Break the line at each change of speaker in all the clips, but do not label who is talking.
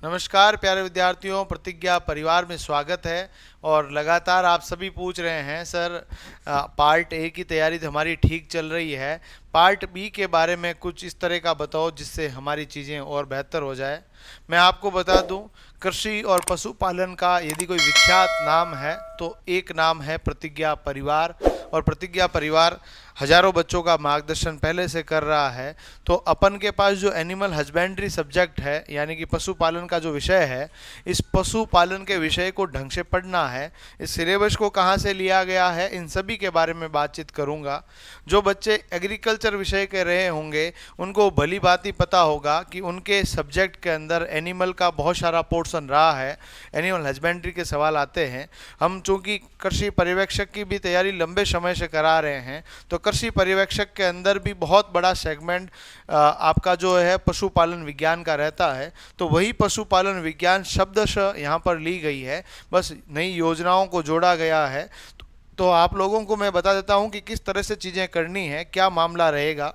नमस्कार प्यारे विद्यार्थियों, प्रतिज्ञा परिवार में स्वागत है। और लगातार आप सभी पूछ रहे हैं सर, पार्ट ए की तैयारी तो हमारी ठीक चल रही है, पार्ट बी के बारे में कुछ इस तरह का बताओ जिससे हमारी चीज़ें और बेहतर हो जाए। मैं आपको बता दूं, कृषि और पशुपालन का यदि कोई विख्यात नाम है तो एक नाम है प्रतिज्ञा परिवार। और प्रतिज्ञा परिवार हजारों बच्चों का मार्गदर्शन पहले से कर रहा है। तो अपन के पास जो एनिमल हस्बेंड्री सब्जेक्ट है, यानी कि पशुपालन का जो विषय है, इस पशुपालन के विषय को ढंग से पढ़ना है। इस सिलेबस को कहाँ से लिया गया है, इन सभी के बारे में बातचीत करूँगा। जो बच्चे एग्रीकल्चर विषय के रहे होंगे उनको भली बात ही पता होगा कि उनके सब्जेक्ट के अंदर एनिमल का बहुत सारा पोर्शन रहा है, एनिमल हस्बेंड्री के सवाल आते हैं। हम चूँकि कृषि पर्यवेक्षक की भी तैयारी लंबे समय से करा रहे हैं, तो कृषि पर्यवेक्षक के अंदर भी बहुत बड़ा सेगमेंट आपका जो है पशुपालन विज्ञान का रहता है। तो वही पशुपालन विज्ञान शब्दशः यहाँ पर ली गई है, बस नई योजनाओं को जोड़ा गया है। तो आप लोगों को मैं बता देता हूँ कि किस तरह से चीज़ें करनी है, क्या मामला रहेगा।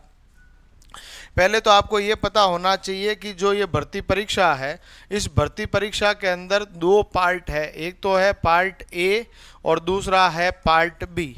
पहले तो आपको ये पता होना चाहिए कि जो ये भर्ती परीक्षा है, इस भर्ती परीक्षा के अंदर दो पार्ट है। एक तो है पार्ट ए और दूसरा है पार्ट बी।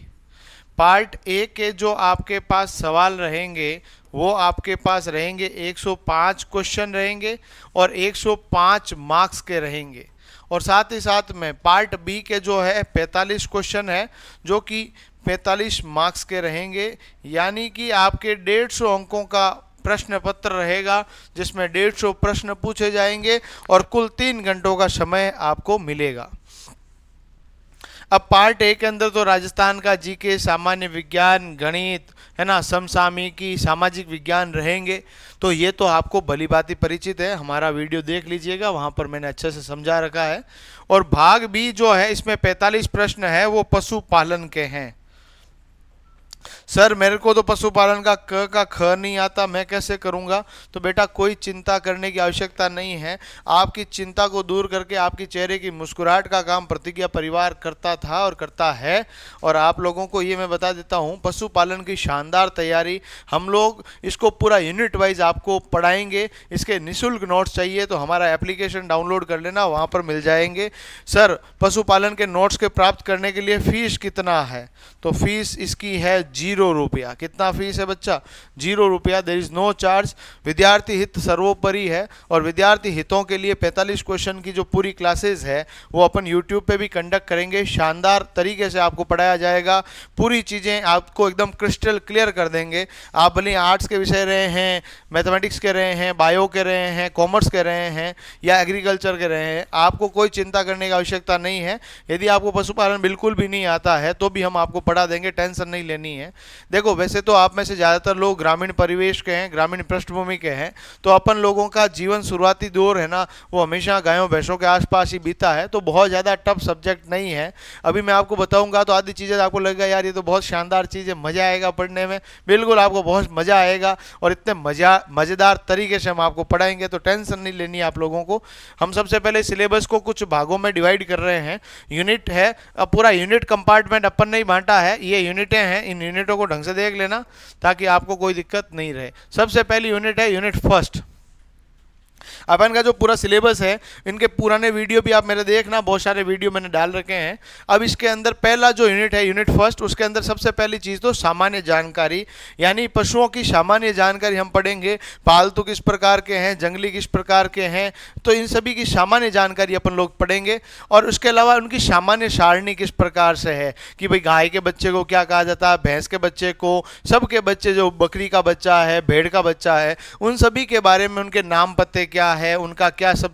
पार्ट ए के जो आपके पास सवाल रहेंगे वो आपके पास रहेंगे 105 क्वेश्चन रहेंगे और 105 मार्क्स के रहेंगे। और साथ ही साथ में पार्ट बी के जो है 45 क्वेश्चन है जो कि 45 मार्क्स के रहेंगे, यानी कि आपके 150 अंकों का प्रश्न पत्र रहेगा जिसमें 150 प्रश्न पूछे जाएंगे और कुल 3 घंटों का समय आपको मिलेगा। अब पार्ट ए के अंदर तो राजस्थान का जीके, सामान्य विज्ञान, गणित है ना, समसामयिकी, सामाजिक विज्ञान रहेंगे। तो ये तो आपको भली भांति परिचित है, हमारा वीडियो देख लीजिएगा, वहाँ पर मैंने अच्छे से समझा रखा है। और भाग बी जो है इसमें 45 प्रश्न है वो पशुपालन के हैं। सर मेरे को तो पशुपालन का क का ख नहीं आता, मैं कैसे करूंगा। तो बेटा कोई चिंता करने की आवश्यकता नहीं है। आपकी चिंता को दूर करके आपकी चेहरे की मुस्कुराहट का काम प्रतिज्ञा परिवार करता था और करता है। और आप लोगों को ये मैं बता देता हूँ, पशुपालन की शानदार तैयारी, हम लोग इसको पूरा यूनिट वाइज आपको पढ़ाएंगे। इसके निःशुल्क नोट्स चाहिए तो हमारा एप्लीकेशन डाउनलोड कर लेना, वहाँ पर मिल जाएंगे। सर पशुपालन के नोट्स के प्राप्त करने के लिए फीस कितना है, तो फीस इसकी है 0 रुपया। कितना फीस है बच्चा, 0 रुपया, देर इज नो चार्ज। विद्यार्थी हित सर्वोपरि है और विद्यार्थी हितों के लिए 45 क्वेश्चन की जो पूरी क्लासेस है वो अपन यूट्यूब पे भी कंडक्ट करेंगे। शानदार तरीके से आपको पढ़ाया जाएगा, पूरी चीज़ें आपको एकदम क्रिस्टल क्लियर कर देंगे। आप भले आर्ट्स के विषय रहे हैं, मैथमेटिक्स के रहे हैं, बायो के रहे हैं, कॉमर्स के रहे हैं या एग्रीकल्चर के रहे हैं, आपको कोई चिंता करने की आवश्यकता नहीं है। यदि आपको पशुपालन बिल्कुल भी नहीं आता है तो भी हम आपको पढ़ा देंगे, टेंशन नहीं लेनी है। देखो वैसे तो आप में से ज़्यादातर लोग ग्रामीण परिवेश के हैं, ग्रामीण पृष्ठभूमि के हैं, तो अपन लोगों का जीवन शुरुआती दौर है ना वो हमेशा गायों भैंसों के आसपास ही बीता है, तो बहुत ज़्यादा टफ सब्जेक्ट नहीं है। अभी मैं आपको बताऊंगा तो आधी चीज़ें आपको लगेगा यार ये तो बहुत शानदार चीज़ है, मज़ा आएगा पढ़ने में। बिल्कुल आपको बहुत मज़ा आएगा और इतने मज़ेदार तरीके से हम आपको पढ़ाएंगे, तो टेंशन नहीं लेनी है आप लोगों को। हम सबसे पहले सिलेबस को कुछ भागों में डिवाइड कर रहे हैं। यूनिट है, अब पूरा यूनिट कंपार्टमेंट अपन ने ही बांटा है, ये यूनिटें हैं, इन यूनिटों को ढंग से देख लेना ताकि आपको कोई दिक्कत नहीं रहे। सबसे पहली यूनिट है यूनिट फर्स्ट। अपन का जो पूरा सिलेबस है, इनके पुराने वीडियो भी आप मेरे देखना, बहुत सारे वीडियो मैंने डाल रखे हैं। अब इसके अंदर पहला जो यूनिट है यूनिट फर्स्ट, उसके अंदर सबसे पहली चीज़ तो सामान्य जानकारी, यानी पशुओं की सामान्य जानकारी हम पढ़ेंगे। पालतू किस प्रकार के हैं, जंगली किस प्रकार के हैं, तो इन सभी की सामान्य जानकारी अपन लोग पढ़ेंगे। और उसके अलावा उनकी सामान्य सारणी किस प्रकार से है कि भाई गाय के बच्चे को क्या कहा जाता है, भैंस के बच्चे को, सबके बच्चे, जो बकरी का बच्चा है, भेड़ का बच्चा है, उन सभी के बारे में, उनके नाम पते क्या है, उनका क्या सब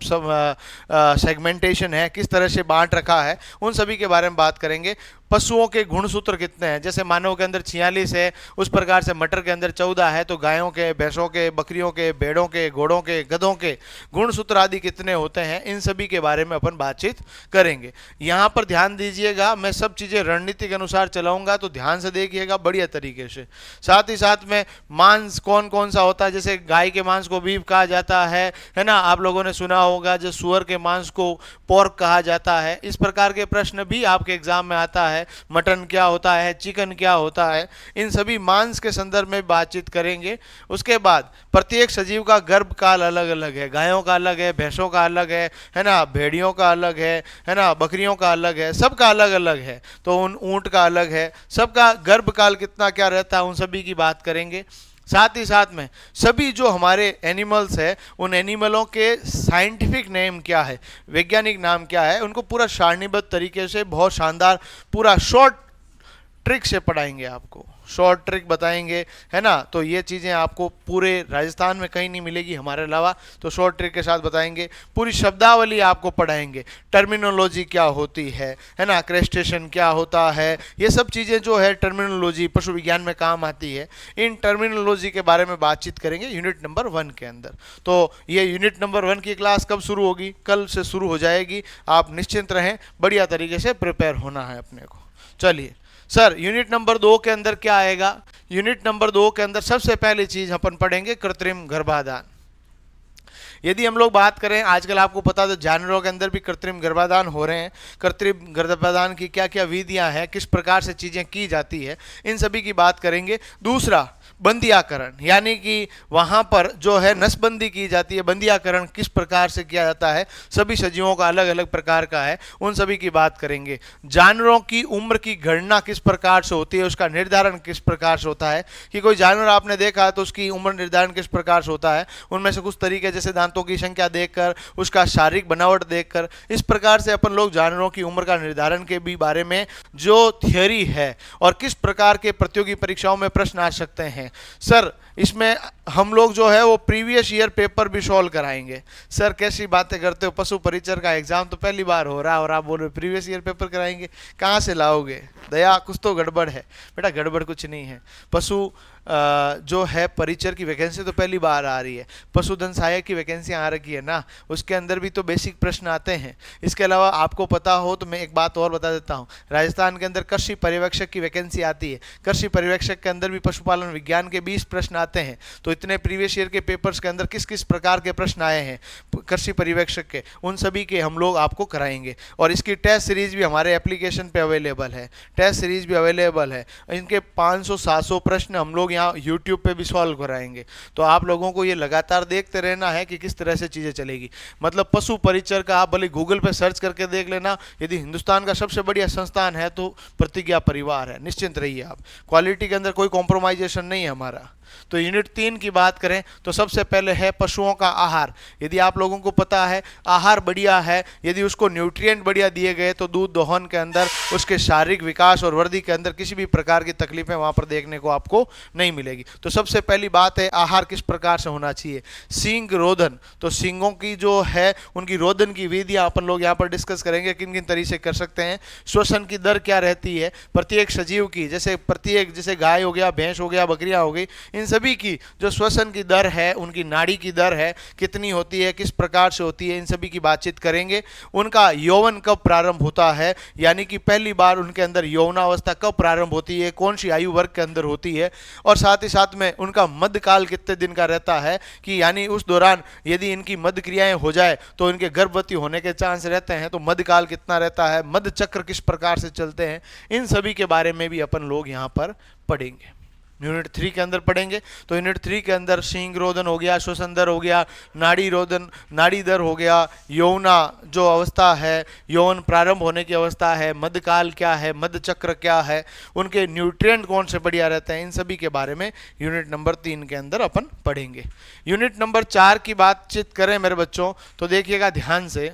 सेगमेंटेशन है, किस तरह से बांट रखा है, उन सभी के बारे में बात करेंगे। पशुओं के गुणसूत्र कितने हैं, जैसे मानव के अंदर 46 है, उस प्रकार से मटर के अंदर 14 है, तो गायों के, भैंसों के, बकरियों के, भेड़ों के, घोड़ों के, गधों के गुणसूत्र आदि कितने होते हैं, इन सभी के बारे में अपन बातचीत करेंगे। यहाँ पर ध्यान दीजिएगा, मैं सब चीज़ें रणनीति के अनुसार चलाऊंगा, तो ध्यान से देखिएगा बढ़िया तरीके से। साथ ही साथ में मांस कौन कौन सा होता है, जैसे गाय के मांस को बीफ कहा जाता है ना, आप लोगों ने सुना होगा। जो सुअर के मांस को पोर्क कहा जाता है। इस प्रकार के प्रश्न भी आपके एग्जाम में आता है। है, मटन क्या होता है, चिकन क्या होता है, इन सभी मांस के संदर्भ में बातचीत करेंगे। उसके बाद प्रत्येक सजीव का गर्भ काल अलग अलग है, गायों का अलग है, भैंसों का अलग है ना, भेड़ियों का अलग है ना, बकरियों का अलग है, सबका अलग अलग है। तो उन ऊंट का अलग है, सबका गर्भ काल कितना क्या रहता है, उन सभी की बात करेंगे। साथ ही साथ में सभी जो हमारे एनिमल्स है, उन एनिमलों के साइंटिफिक नेम क्या है, वैज्ञानिक नाम क्या है, उनको पूरा सारणीबद्ध तरीके से बहुत शानदार पूरा शॉर्ट ट्रिक से पढ़ाएंगे, आपको शॉर्ट ट्रिक बताएंगे, है ना। तो ये चीज़ें आपको पूरे राजस्थान में कहीं नहीं मिलेगी हमारे अलावा, तो शॉर्ट ट्रिक के साथ बताएंगे। पूरी शब्दावली आपको पढ़ाएंगे, टर्मिनोलॉजी क्या होती है ना, क्रेस्टेशन क्या होता है, ये सब चीज़ें जो है टर्मिनोलॉजी पशु विज्ञान में काम आती है, इन टर्मिनोलॉजी के बारे में बातचीत करेंगे यूनिट नंबर 1 के अंदर। तो ये यूनिट नंबर 1 की क्लास कब शुरू होगी? कल से शुरू हो जाएगी। आप निश्चिंत रहें, बढ़िया तरीके से प्रिपेयर होना है अपने को। चलिए सर, यूनिट नंबर 2 के अंदर क्या आएगा? यूनिट नंबर 2 के अंदर सबसे पहली चीज अपन पढ़ेंगे कृत्रिम गर्भाधान। यदि हम लोग बात करें, आजकल आपको पता तो जानवरों के अंदर भी कृत्रिम गर्भाधान हो रहे हैं। कृत्रिम गर्भाधान की क्या क्या विधियां हैं, किस प्रकार से चीजें की जाती है, इन सभी की बात करेंगे। दूसरा, बंदियाकरण, यानी कि वहां पर जो है नसबंदी की जाती है, बंदियाकरण किस प्रकार से किया जाता है, सभी सजीवों का अलग अलग प्रकार का है, उन सभी की बात करेंगे। जानवरों की उम्र की गणना किस प्रकार से होती है, उसका निर्धारण किस प्रकार से होता है, कि कोई जानवर आपने देखा है तो उसकी उम्र निर्धारण किस प्रकार से होता है, उनमें से कुछ तरीके जैसे दांतों की संख्या देखकर, उसका शारीरिक बनावट देखकर, इस प्रकार से अपन लोग जानवरों की उम्र का निर्धारण के भी बारे में जो थियोरी है और किस प्रकार के प्रतियोगी परीक्षाओं में प्रश्न आ सकते हैं। सर, इसमें हम लोग जो है वो प्रीवियस ईयर पेपर भी सॉल्व कराएंगे। सर कैसी बातें करते हो, पशु परिचर का एग्जाम तो पहली बार हो रहा है और आप बोल रहे हो प्रीवियस ईयर पेपर कराएंगे, कहाँ से लाओगे? दया, कुछ तो गड़बड़ है। बेटा गड़बड़ कुछ नहीं है। पशु जो है परिचर की वैकेंसी तो पहली बार आ रही है, पशुधन सहायक की वैकेंसी आ रखी है ना, उसके अंदर भी तो बेसिक प्रश्न आते हैं। इसके अलावा आपको पता हो तो मैं एक बात और बता देता हूँ, राजस्थान के अंदर कृषि पर्यवेक्षक की वैकेंसी आती है। कृषि पर्यवेक्षक के अंदर भी पशुपालन विज्ञान के 20 प्रश्न आते हैं। तो इतने प्रीवियस ईयर के पेपर्स के अंदर किस किस प्रकार के प्रश्न आए हैं कृषि पर्यवेक्षक के, उन सभी के हम लोग आपको कराएंगे। और इसकी टेस्ट सीरीज भी हमारे एप्लीकेशन पे अवेलेबल है, टेस्ट सीरीज भी अवेलेबल है। इनके 500-700 प्रश्न हम लोग यहाँ यूट्यूब पे भी सॉल्व कराएंगे। तो आप लोगों को ये लगातार देखते रहना है कि किस तरह से चीज़ें चलेगी। मतलब पशु परिचर का आप भले गूगल पे सर्च करके देख लेना, यदि हिंदुस्तान का सबसे बढ़िया संस्थान है तो प्रतिज्ञा परिवार है, निश्चिंत रहिए आप। क्वालिटी के अंदर कोई कॉम्प्रोमाइजेशन नहीं है हमारा। तो यूनिट 3 की बात करें तो सबसे पहले है पशुओं का आहार। यदि आप लोगों को पता है आहार बढ़िया है, यदि उसको न्यूट्रिएंट बढ़िया दिए गए तो दूध दोहन के अंदर, उसके शारीरिक विकास और वृद्धि के अंदर किसी भी प्रकार की तकलीफें वहां पर देखने को आपको नहीं मिलेगी। तो सबसे पहली बात है आहार किस प्रकार से होना चाहिए। सींग रोधन, तो सींगों की जो है उनकी रोधन की विधियां अपन लोग यहाँ पर डिस्कस करेंगे, किन किन तरीके से कर सकते हैं। श्वसन की दर क्या रहती है प्रत्येक सजीव की, जैसे गाय हो गया, भैंस हो गया, बकरियां हो गई, इन सभी की जो श्वसन की दर है, उनकी नाड़ी की दर है कितनी होती है, किस प्रकार से होती है, इन सभी की बातचीत करेंगे। उनका यौवन कब प्रारंभ होता है, यानी कि पहली बार उनके अंदर यौवनावस्था कब प्रारंभ होती है, कौन सी आयु वर्ग के अंदर होती है, और साथ ही साथ में उनका मध्यकाल कितने दिन का रहता है, कि यानी उस दौरान यदि इनकी मध्य क्रियाएं हो जाए तो इनके गर्भवती होने के चांस रहते हैं, तो मध्यकाल कितना रहता है, मध्य चक्र किस प्रकार से चलते हैं, इन सभी के बारे में भी अपन लोग यहाँ पर पढ़ेंगे। यूनिट 3 के अंदर पढ़ेंगे। तो यूनिट 3 के अंदर सींग रोधन हो गया, श्वसन दर हो गया, नाड़ी रोधन, नाड़ी दर हो गया, यौना जो अवस्था है, यौन प्रारंभ होने की अवस्था है, मध्यकाल क्या है, मध्य चक्र क्या है, उनके न्यूट्रिएंट कौन से बढ़िया रहते हैं, इन सभी के बारे में यूनिट नंबर 3 के अंदर अपन पढ़ेंगे। यूनिट नंबर 4 की बातचीत करें मेरे बच्चों तो देखिएगा ध्यान से।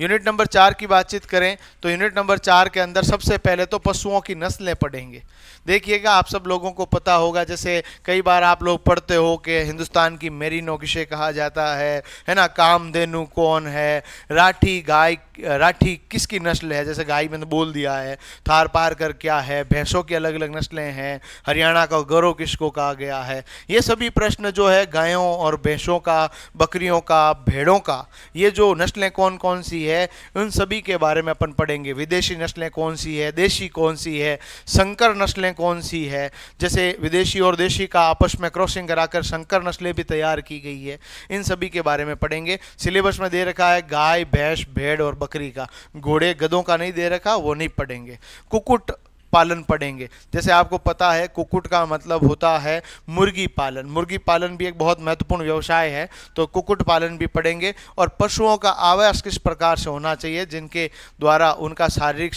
यूनिट नंबर 4 की बातचीत करें तो यूनिट नंबर 4 के अंदर सबसे पहले तो पशुओं की नस्लें पढ़ेंगे। देखिएगा, आप सब लोगों को पता होगा, जैसे कई बार आप लोग पढ़ते हो कि हिंदुस्तान की मेरिनो किसे कहा जाता है ना, कामधेनु कौन है, राठी गाय, राठी किसकी नस्ल है, जैसे गाय मैंने बोल दिया है, थार पारकर क्या है, भैंसों की अलग अलग नस्लें हैं, हरियाणा का गौरव किसको कहा गया है, ये सभी प्रश्न जो है गायों और भैंसों का, बकरियों का, भेड़ों का, ये जो नस्लें कौन कौन सी है, उन सभी के बारे में अपन पढ़ेंगे। विदेशी नस्लें कौन सी है, देशी कौन सी है, संकर नस्लें कौन सी है, जैसे विदेशी और देशी का आपस में क्रॉसिंग कराकर संकर नस्लें भी तैयार की गई है, इन सभी के बारे में पढ़ेंगे। सिलेबस में दे रखा है गाय, भैंस, भेड़ और बकरी का, घोड़े गधों का नहीं दे रखा, वो नहीं पढ़ेंगे। कुक्कुट पालन पढ़ेंगे। जैसे आपको पता है कुक्कुट का मतलब होता है मुर्गी पालन। मुर्गी पालन भी एक बहुत महत्वपूर्ण व्यवसाय है, तो कुक्कुट पालन भी पढ़ेंगे। और पशुओं का आवास किस प्रकार से होना चाहिए जिनके द्वारा उनका शारीरिक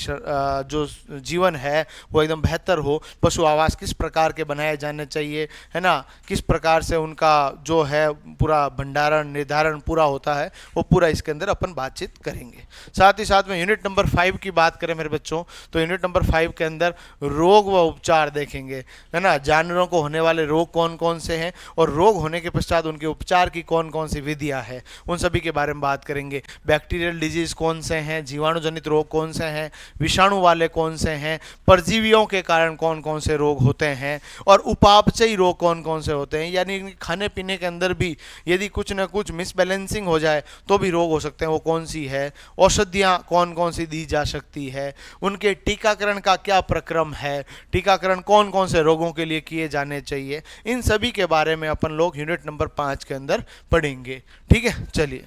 जो जीवन है वो एकदम बेहतर हो, पशु आवास किस प्रकार के बनाए जाने चाहिए, है ना, किस प्रकार से उनका जो है पूरा भंडारण निर्धारण पूरा होता है, वो पूरा इसके अंदर अपन बातचीत करेंगे। साथ ही साथ में यूनिट नंबर 5 की बात करें मेरे बच्चों, तो यूनिट नंबर 5 के अंदर रोग व उपचार देखेंगे, है ना, जानवरों को होने वाले रोग कौन कौन से हैं और रोग होने के पश्चात उनके उपचार की कौन कौन सी विधियां हैं, उन सभी के बारे में बात करेंगे। बैक्टीरियल डिजीज कौन से हैं, जीवाणु जनित रोग कौन से हैं, विषाणु वाले कौन से हैं, परजीवियों के कारण कौन कौन से रोग होते हैं और उपापचयी रोग कौन कौन से होते हैं, यानी खाने पीने के अंदर भी यदि कुछ न कुछ मिसबैलेंसिंग हो जाए तो भी रोग हो सकते हैं, वो कौन सी है, औषधियाँ कौन कौन सी दी जा सकती है, उनके टीकाकरण का क्या प्रक्रम है, टीकाकरण कौन कौन से रोगों के लिए किए जाने चाहिए, इन सभी के बारे में अपन लोग यूनिट नंबर 5 के अंदर पढ़ेंगे। ठीक है, चलिए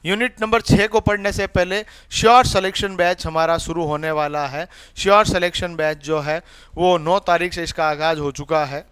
यूनिट नंबर 6 को पढ़ने से पहले श्योर सिलेक्शन बैच हमारा शुरू होने वाला है। श्योर सिलेक्शन बैच जो है वो 9 तारीख से इसका आगाज हो चुका है।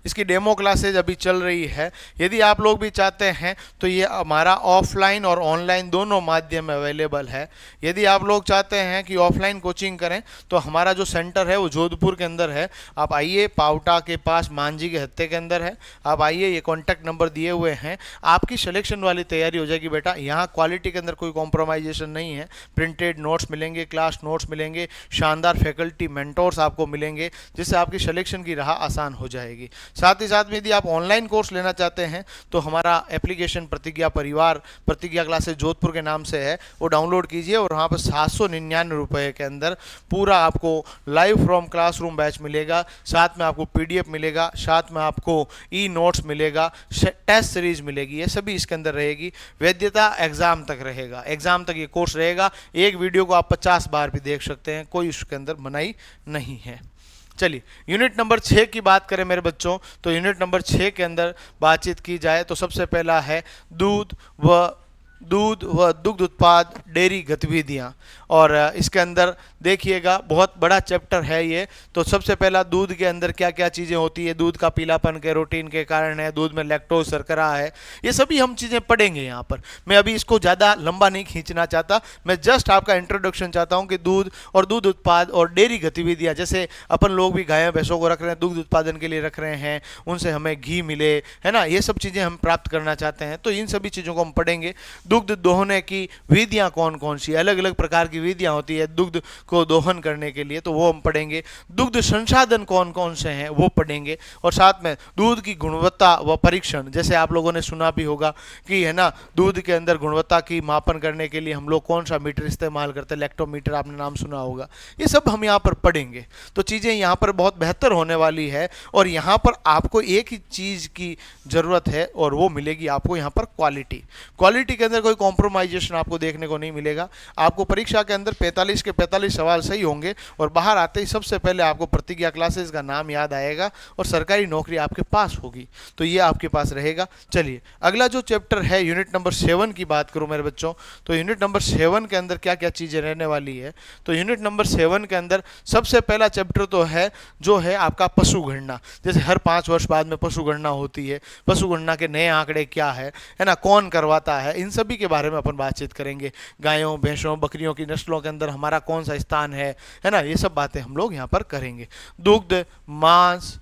इसकी डेमो क्लासेज अभी चल रही है। यदि आप लोग भी चाहते हैं तो ये हमारा ऑफलाइन और ऑनलाइन दोनों माध्यम में अवेलेबल है। यदि आप लोग चाहते हैं कि ऑफलाइन कोचिंग करें तो हमारा जो सेंटर है वो जोधपुर के अंदर है। आप आइए, पावटा के पास मांझी के हत्ते के अंदर है। आप आइए, ये कॉन्टैक्ट नंबर दिए हुए हैं, आपकी सिलेक्शन वाली तैयारी हो जाएगी बेटा। यहाँ क्वालिटी के अंदर कोई कॉम्प्रोमाइजेशन नहीं है। प्रिंटेड नोट्स मिलेंगे, क्लास नोट्स मिलेंगे, शानदार फैकल्टी मेंटोर्स आपको मिलेंगे, जिससे आपकी सिलेक्शन की राह आसान हो जाएगी। साथ ही साथ में यदि आप ऑनलाइन कोर्स लेना चाहते हैं तो हमारा एप्लीकेशन प्रतिज्ञा परिवार, प्रतिज्ञा क्लासेस जोधपुर के नाम से है, वो डाउनलोड कीजिए और वहाँ पर 799 रुपये के अंदर पूरा आपको लाइव फ्रॉम क्लासरूम बैच मिलेगा। साथ में आपको PDF मिलेगा, साथ में आपको नोट्स मिलेगा, टेस्ट सीरीज मिलेगी, ये सभी इसके अंदर रहेगी। वैधता एग्जाम तक रहेगा, एग्जाम तक ये कोर्स रहेगा। एक वीडियो को आप 50 बार भी देख सकते हैं, कोई उसके अंदर मनाही नहीं है। चलिए यूनिट नंबर 6 की बात करें मेरे बच्चों, तो यूनिट नंबर 6 के अंदर बातचीत की जाए तो सबसे पहला है दूध व दुग्ध उत्पाद डेयरी गतिविधियां। और इसके अंदर देखिएगा बहुत बड़ा चैप्टर है ये। तो सबसे पहला दूध के अंदर क्या क्या चीज़ें होती है, दूध का पीलापन कैरोटीन के कारण है, दूध में लैक्टोज शर्करा है, ये सभी हम चीज़ें पढ़ेंगे यहाँ पर। मैं अभी इसको ज़्यादा लंबा नहीं खींचना चाहता, मैं जस्ट आपका इंट्रोडक्शन चाहता हूँ कि दूध और दूध उत्पाद और डेयरी गतिविधियाँ, जैसे अपन लोग भी गायों भैंसों को रख रहे हैं, दुग्ध उत्पादन के लिए रख रहे हैं, उनसे हमें घी मिले, है ना, ये सब चीज़ें हम प्राप्त करना चाहते हैं, तो इन सभी चीज़ों को हम पढ़ेंगे। दुग्ध दोहने की विधियाँ कौन कौन सी, अलग अलग प्रकार की विधियाँ होती है दुग्ध को दोहन करने के लिए, तो वो हम पढ़ेंगे। दुग्ध संसाधन कौन कौन से हैं वो पढ़ेंगे। और साथ में दूध की गुणवत्ता व परीक्षण, जैसे आप लोगों ने सुना भी होगा कि, है ना, दूध के अंदर गुणवत्ता की मापन करने के लिए हम लोग कौन सा मीटर इस्तेमाल करते हैं, लैक्टोमीटर, आपने नाम सुना होगा। ये सब हम यहाँ पर पढ़ेंगे। तो चीज़ें यहाँ पर बहुत बेहतर होने वाली है। और यहाँ पर आपको एक ही चीज़ की ज़रूरत है और वो मिलेगी आपको यहाँ पर क्वालिटी। क्वालिटी के अंदर कोई कॉम्प्रोमाइजेशन आपको देखने को नहीं मिलेगा। आपको परीक्षा के अंदर 45 के 45 सवाल सही होंगे और बाहर आते ही सबसे पहले आपको प्रतिज्ञा क्लासेस का नाम याद आएगा और सरकारी नौकरी आपके पास होगी, तो ये आपके पास रहेगा। चलिए अगला जो चैप्टर है यूनिट नंबर 7 की बात करूं मेरे बच्चों, तो यूनिट नंबर 7 के अंदर क्या क्या चीज़ें रहने वाली है। तो यूनिट नंबर 7 के अंदर सबसे पहला चैप्टर तो है जो है आपका पशु गणना। जैसे हर 5 वर्ष बाद में पशु गणना होती है, पशु गणना के नए आंकड़े क्या है ना, कौन करवाता है, इन सभी के बारे में अपन बातचीत करेंगे। गायों भैंसों बकरियों की नस्लों के अंदर हमारा कौन सा स्थान है ना, ये सब बातें हम लोग यहाँ पर करेंगे। दुग्ध, मांस,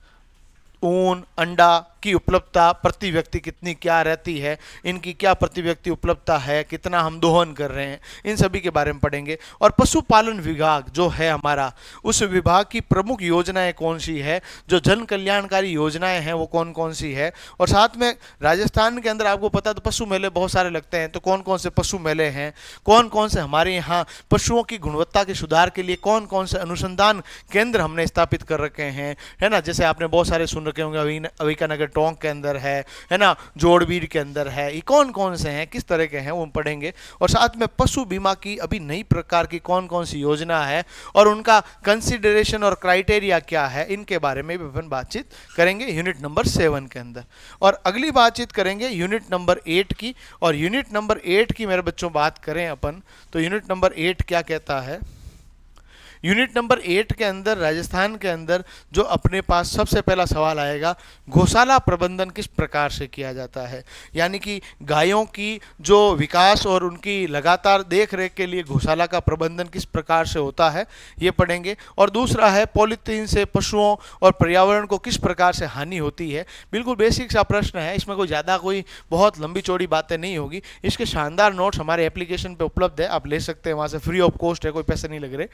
ऊन, अंडा की उपलब्धता प्रति व्यक्ति कितनी क्या रहती है, इनकी क्या प्रति व्यक्ति उपलब्धता है, कितना हम दोहन कर रहे हैं, इन सभी के बारे में पढ़ेंगे। और पशुपालन विभाग जो है हमारा, उस विभाग की प्रमुख योजनाएं कौन सी है, जो जन कल्याणकारी योजनाएं हैं वो कौन कौन सी है। और साथ में राजस्थान के अंदर आपको पता है तो पशु मेले बहुत सारे लगते हैं, तो कौन कौन से पशु मेले हैं, कौन कौन से हमारे यहाँ पशुओं की गुणवत्ता के सुधार के लिए कौन कौन से अनुसंधान केंद्र हमने स्थापित कर रखे हैं, है ना। जैसे आपने बहुत सारे सुन रखे होंगे, अविका नगर टोंक के अंदर है ना, जोड़बीड़ के अंदर है, ये कौन कौन से हैं, किस तरह के हैं, वो पढ़ेंगे। और साथ में पशु बीमा की अभी नई प्रकार की कौन कौन सी योजना है और उनका कंसिडरेशन और क्राइटेरिया क्या है, इनके बारे में भी अपन बातचीत करेंगे यूनिट नंबर 7 के अंदर। और अगली बातचीत करेंगे यूनिट नंबर 8 की। और यूनिट नंबर 8 की मेरे बच्चों बात करें अपन, तो यूनिट नंबर 8 क्या कहता है। यूनिट नंबर 8 के अंदर राजस्थान के अंदर जो अपने पास सबसे पहला सवाल आएगा, गौशाला प्रबंधन किस प्रकार से किया जाता है, यानी कि गायों की जो विकास और उनकी लगातार देख रेख के लिए गौशाला का प्रबंधन किस प्रकार से होता है, ये पढ़ेंगे। और दूसरा है पॉलीथीन से पशुओं और पर्यावरण को किस प्रकार से हानि होती है। बिल्कुल बेसिक सा प्रश्न है, इसमें कोई ज़्यादा कोई बहुत लंबी चौड़ी बातें नहीं होगी। इसके शानदार नोट्स हमारे एप्लीकेशन पे उपलब्ध है, आप ले सकते हैं वहाँ से, फ्री ऑफ कॉस्ट है, कोई पैसे नहीं लग रहे।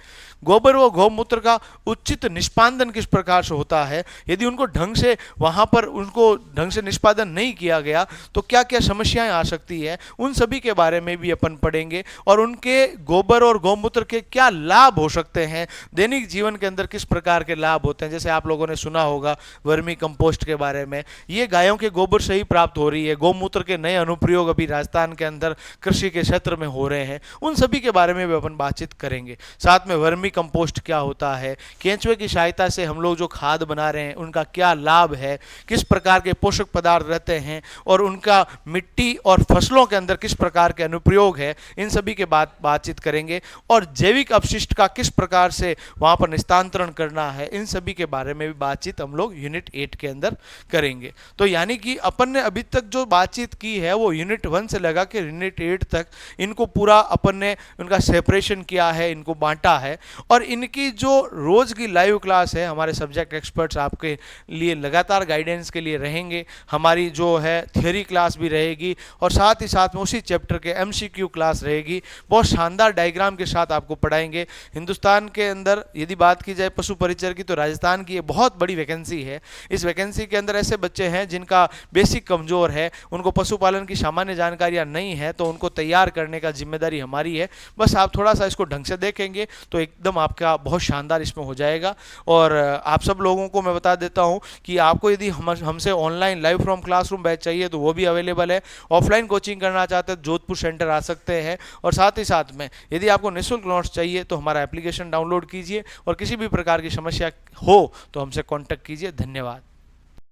गोबर व गौमूत्र का उचित निष्पादन किस प्रकार से होता है, यदि उनको ढंग से वहां पर उनको ढंग से निष्पादन नहीं किया गया तो क्या क्या समस्याएं आ सकती है, उन सभी के बारे में भी अपन पढ़ेंगे। और उनके गोबर और गौमूत्र के क्या लाभ हो सकते हैं, दैनिक जीवन के अंदर किस प्रकार के लाभ होते हैं। जैसे आप लोगों ने सुना होगा वर्मी कंपोस्ट के बारे में, ये गायों के गोबर से ही प्राप्त हो रही है। गौमूत्र के नए अनुप्रयोग अभी राजस्थान के अंदर कृषि के क्षेत्र में हो रहे हैं, उन सभी के बारे में भी अपन बातचीत करेंगे। साथ में वर्मी कंपोस्ट क्या होता है, केंचुए की सहायता से हम लोग जो खाद बना रहे हैं उनका क्या लाभ है, किस प्रकार के पोषक पदार्थ रहते हैं और उनका मिट्टी और फसलों के अंदर किस प्रकार के अनुप्रयोग है, इन सभी के बातचीत करेंगे। और जैविक अपशिष्ट का किस प्रकार से वहां पर निस्तांतरण करना है, इन सभी के बारे में भी बातचीत हम लोग यूनिट 8 के अंदर करेंगे। तो यानी कि अपन ने अभी तक जो बातचीत की है वो यूनिट 1 से लगा के यूनिट 8 तक इनको पूरा अपन ने उनका सेपरेशन किया है, इनको बांटा है। और इनकी जो रोज की लाइव क्लास है, हमारे सब्जेक्ट एक्सपर्ट्स आपके लिए लगातार गाइडेंस के लिए रहेंगे। हमारी जो है थियोरी क्लास भी रहेगी और साथ ही साथ में उसी चैप्टर के एमसीक्यू क्लास रहेगी। बहुत शानदार डायग्राम के साथ आपको पढ़ाएंगे। हिंदुस्तान के अंदर यदि बात की जाए पशु परिचर की, तो राजस्थान की ये बहुत बड़ी वैकेंसी है। इस वैकेंसी के अंदर ऐसे बच्चे हैं जिनका बेसिक कमजोर है, उनको पशुपालन की सामान्य जानकारियाँ नहीं है, तो उनको तैयार करने का जिम्मेदारी हमारी है। बस आप थोड़ा सा इसको ढंग से देखेंगे तो एकदम आपका बहुत शानदार इसमें हो जाएगा। और आप सब लोगों को मैं बता देता हूं कि आपको यदि हमसे online live from classroom batch चाहिए तो वो भी अवेलेबल है। ऑफलाइन कोचिंग करना चाहते हैं जोधपुर सेंटर आ सकते हैं। और साथ ही साथ में यदि आपको निःशुल्क नोट्स चाहिए तो हमारा एप्लीकेशन डाउनलोड कीजिए और किसी भी प्रकार की समस्या हो तो हमसे कॉन्टैक्ट कीजिए। धन्यवाद।